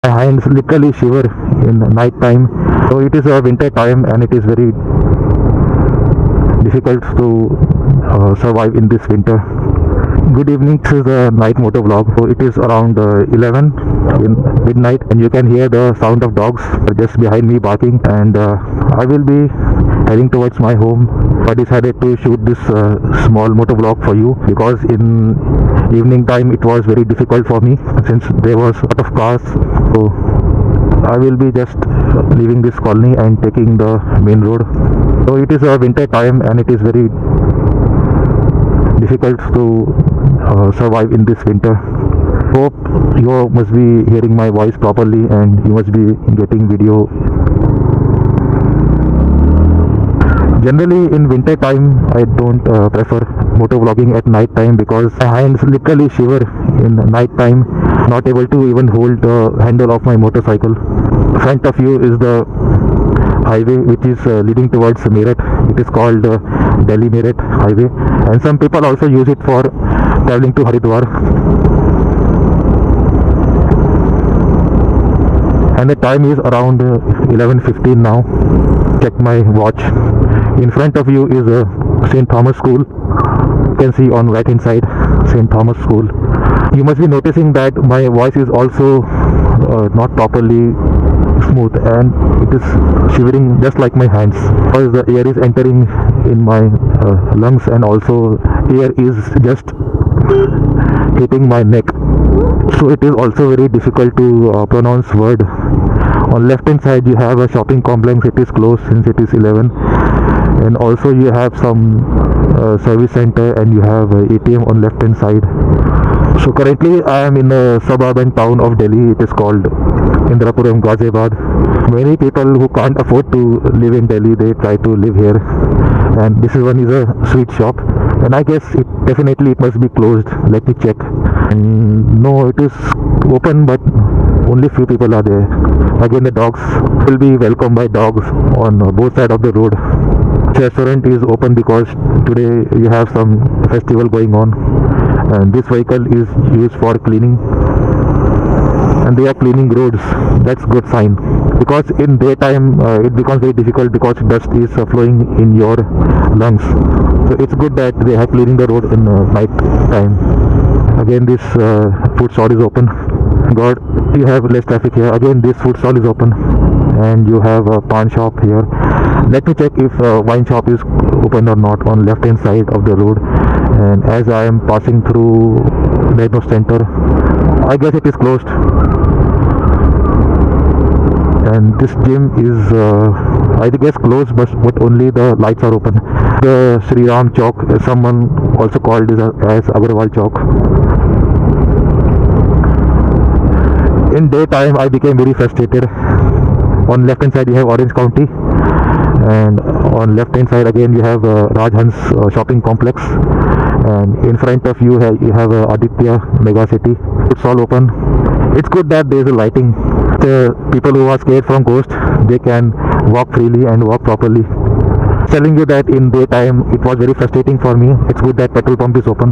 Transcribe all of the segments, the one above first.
My hands literally shiver in night time. So it is a winter time and it is very difficult to survive in this winter. Good evening, this is the night motor vlog. So it is around 11 in midnight and you can hear the sound of dogs just behind me barking, and I will be heading towards my home. I decided to shoot this small motor vlog for you because in evening time it was very difficult for me since there was a lot of cars. So I will be just leaving this colony and taking the main road. So it is a winter time and it is very difficult to survive in this winter. Hope you must be hearing my voice properly and you must be getting video. Generally in winter time I don't prefer motovlogging at night time because my hands literally shiver in night time, not able to even hold the handle of my motorcycle. Front of you is the highway which is leading towards Meerut. It is called Delhi Meerut highway, and some people also use it for traveling to Haridwar. And the time is around 11:15 now. Check my watch. In front of you is St. Thomas School. You can see on right hand side St. Thomas School. You must be noticing that my voice is also not properly smooth and it is shivering just like my hands because the air is entering in my lungs and also air is just hitting my neck. So it is also very difficult to pronounce word. On left hand side you have a shopping complex. It is closed since it is 11, and also you have some service center and you have ATM on left hand side. So currently I am in a suburban town of Delhi. It is called Indrapuram, Ghaziabad. Many people who can't afford to live in Delhi, they try to live here, and this one is a sweet shop, and I guess it definitely it must be closed. Let me check. No, it is open but only few people are there. Again, the dogs will be welcomed by dogs on both sides of the road. This restaurant is open because today you have some festival going on, and this vehicle is used for cleaning, and they are cleaning roads. That's good sign because in daytime it becomes very difficult because dust is flowing in your lungs. So it's good that they are cleaning the road in night time. Again, this food stall is open. God, you have less traffic here. Again, this food stall is open and you have a pawn shop here. Let me check if wine shop is open or not on left hand side of the road. And as I am passing through Diagnostic Center, I guess it is closed. And this gym is I guess closed, but only the lights are open. The Sri Ram Chowk, someone also called as Agrawal Chowk. In daytime I became very frustrated. On left hand side you have Orange County, and on left hand side again you have Rajhans shopping complex, and in front of you have Aditya Mega City. It's all open. It's good that there is a lighting. The people who are scared from ghosts, they can walk freely and walk properly. Telling you that in daytime it was very frustrating for me. It's good that petrol pump is open.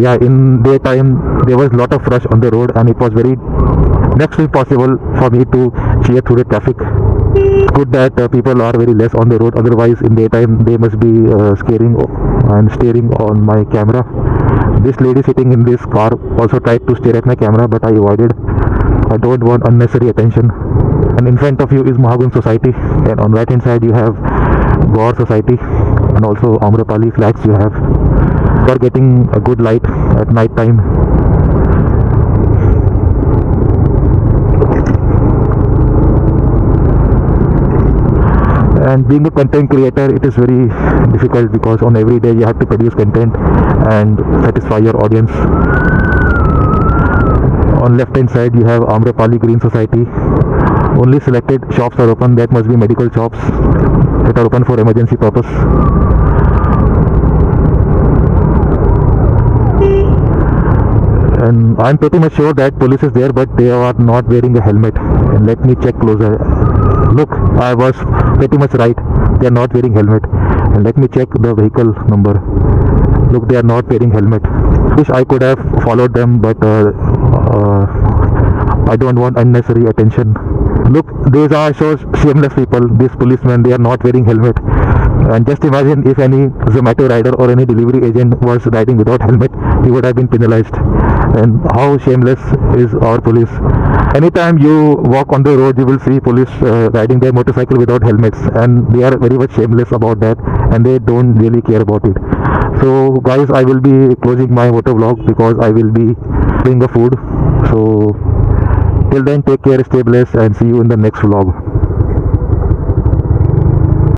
Yeah, in daytime there was a lot of rush on the road and it was very next to impossible for me to cheer through the traffic. It's good that people are very less on the road, otherwise in daytime they must be scaring and staring on my camera. This lady sitting in this car also tried to stare at my camera, but I avoided. I don't want unnecessary attention. And in front of you is Mahagun Society, and on right hand side you have Gaur Society and also Amrapali flats you have. You are getting a good light at night time. And being a content creator, it is very difficult because on every day you have to produce content and satisfy your audience. On left hand side you have Amrapali Green Society. Only selected shops are open. That must be medical shops that are open for emergency purpose. And I'm pretty much sure that police is there, but they are not wearing a helmet. And let me check closer. Look, I was pretty much right. They are not wearing helmet. And let me check the vehicle number. Look, they are not wearing helmet. Wish I could have followed them, but I don't want unnecessary attention. Look, these are so shameless people. These policemen, they are not wearing helmet. And just imagine if any Zomato rider or any delivery agent was riding without helmet, he would have been penalized. And how shameless is our police? Anytime you walk on the road, you will see police riding their motorcycle without helmets, and they are very much shameless about that, and they don't really care about it. So guys, I will be closing my motovlog because I will be doing the food. So till then, take care, stay blessed, and see you in the next vlog.